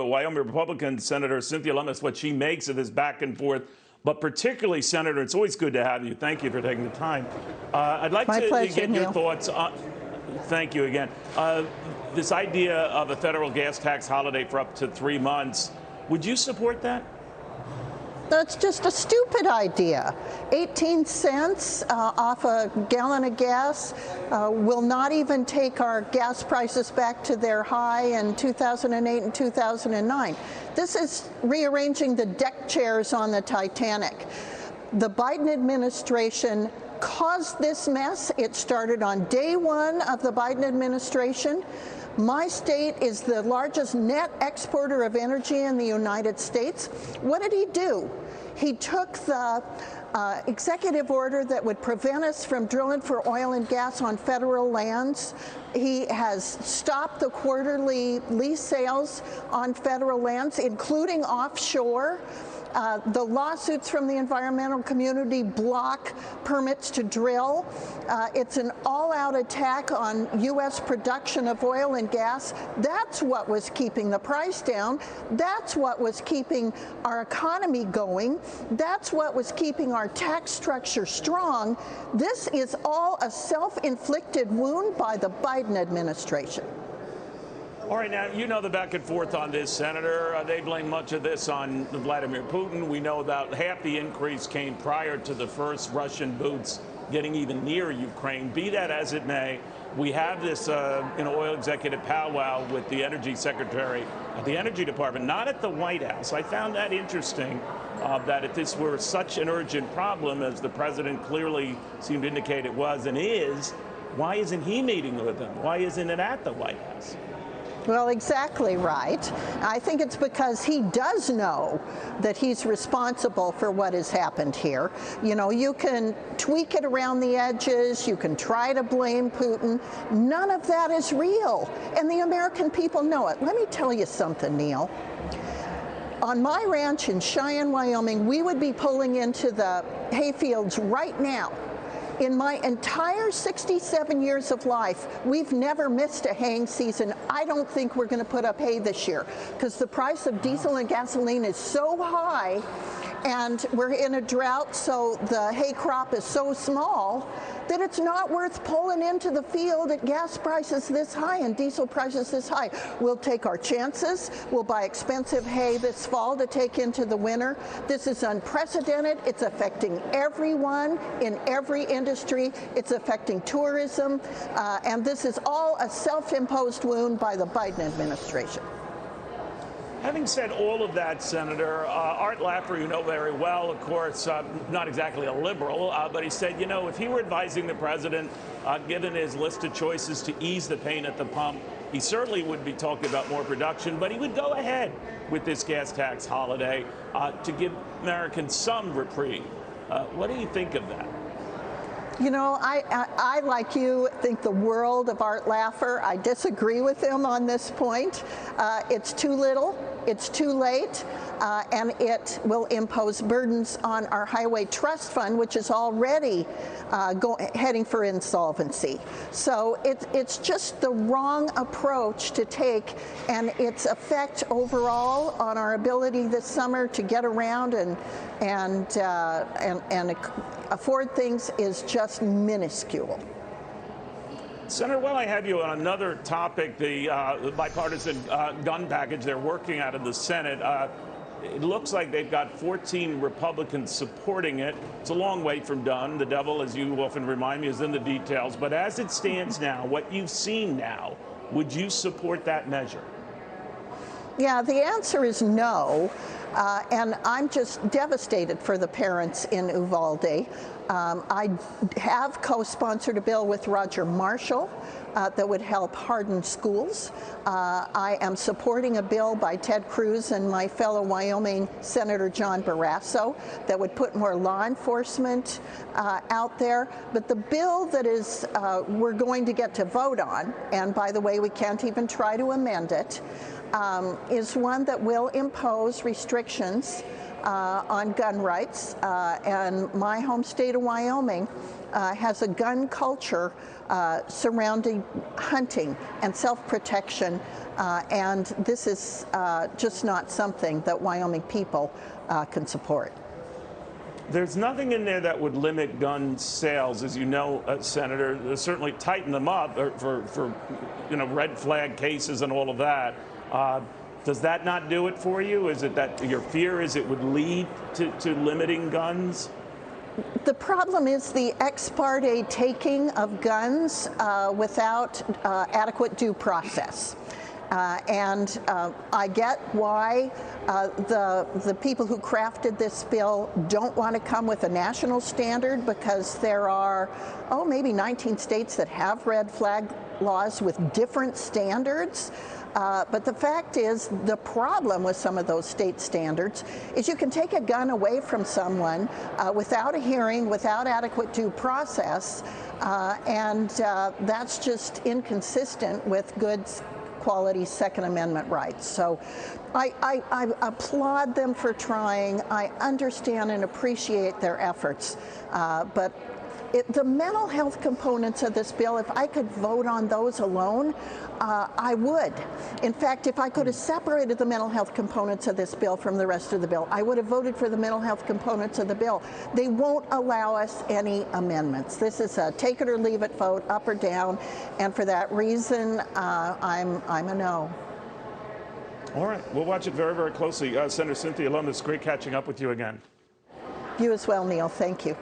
Wyoming Republican Senator Cynthia Lummis, what she makes of this back and forth, but particularly, Senator, it's always good to have you. Thank you for taking the time. I'd like My to pleasure, get your Neil. thoughts on, thank you again, this idea of a federal gas tax holiday for up to 3 months. Would you support that? That's just a stupid idea. 18 cents off a gallon of gas will not even take our gas prices back to their high in 2008 and 2009. This is rearranging the deck chairs on the Titanic. The Biden administration caused this mess. It started on day one of the Biden administration. My state is the largest net exporter of energy in the United States. What did he do? He took the executive order that would prevent us from drilling for oil and gas on federal lands. He has stopped the quarterly lease sales on federal lands, including offshore. The lawsuits from the environmental community block permits to drill. It's an all-out attack on U.S. production of oil and gas. That's what was keeping the price down. That's what was keeping our economy going. That's what was keeping our tax structure strong. This is all a self-inflicted wound by the Biden administration. All right, now, you know the back and forth on this, Senator. They blame much of this on Vladimir Putin. We know about half the increase came prior to the first Russian boots getting even near Ukraine. Be that as it may, we have this oil executive powwow with the energy secretary at the Energy Department, not at the White House. I found that interesting, that if this were such an urgent problem, as the president clearly seemed to indicate it was and is, why isn't he meeting with them? Why isn't it at the White House? Well, exactly right. I think it's because he does know that he's responsible for what has happened here. You know, you can tweak it around the edges, you can try to blame Putin. None of that is real, and the American people know it. Let me tell you something, Neil. On my ranch in Cheyenne, Wyoming, we would be pulling into the hayfields right now. In my entire 67 years of life, we've never missed a haying season. I don't think we're going to put up hay this year because the price of diesel and gasoline is so high, and we're in a drought, so the hay crop is so small that it's not worth pulling into the field at gas prices this high and diesel prices this high. We'll take our chances. We'll buy expensive hay this fall to take into the winter. This is unprecedented. It's affecting everyone in every industry. It's affecting tourism, and this is all a self-imposed wound by the Biden administration. Having said all of that, Senator, Art Laffer, you know very well, of course, not exactly a liberal, but he said, you know, if he were advising the president, given his list of choices to ease the pain at the pump, he certainly would be talking about more production, but he would go ahead with this gas tax holiday to give Americans some reprieve. What do you think of that? You know, I, like you, think the world of Art Laffer. I disagree with him on this point. It's too little, it's too late, and it will impose burdens on our Highway Trust Fund, which is already heading for insolvency. So it's just the wrong approach to take, and its effect overall on our ability this summer to get around and afford things is just minuscule. Senator, while I have you on another topic, the bipartisan gun package they're working out of the Senate, it looks like they've got 14 Republicans supporting it. It's a long way from done. The devil, as you often remind me, is in the details. But as it stands now, what you've seen now, would you support that measure? Yeah, the answer is no. And I'm just devastated for the parents in Uvalde. I have co-sponsored a bill with Roger Marshall that would help harden schools. I am supporting a bill by Ted Cruz and my fellow Wyoming Senator John Barrasso that would put more law enforcement out there. But the bill that is we're going to get to vote on, and by the way, we can't even try to amend it, is one that will impose restrictions on gun rights, and my home state of Wyoming has a gun culture surrounding hunting and self-protection, and this is just not something that Wyoming people can support. There's nothing in there that would limit gun sales, as you know, Senator. They certainly tighten them up for red flag cases and all of that. Does that not do it for you? Is it that your fear is it would lead to limiting guns? The problem is the ex parte taking of guns without adequate due process. And I get why the people who crafted this bill don't want to come with a national standard, because there are, maybe 19 states that have red flag laws with different standards. But the fact is, the problem with some of those state standards is you can take a gun away from someone without a hearing, without adequate due process, and that's just inconsistent with good quality Second Amendment rights. So I applaud them for trying. I understand and appreciate their efforts, but the mental health components of this bill, if I could vote on those alone, I would. In fact, if I could have separated the mental health components of this bill from the rest of the bill, I would have voted for the mental health components of the bill. They won't allow us any amendments. This is a take it or leave it vote, up or down, and for that reason, I'm a no. All right, we'll watch it very, very closely. Senator Cynthia Lummis, great catching up with you again. You as well, Neil. Thank you.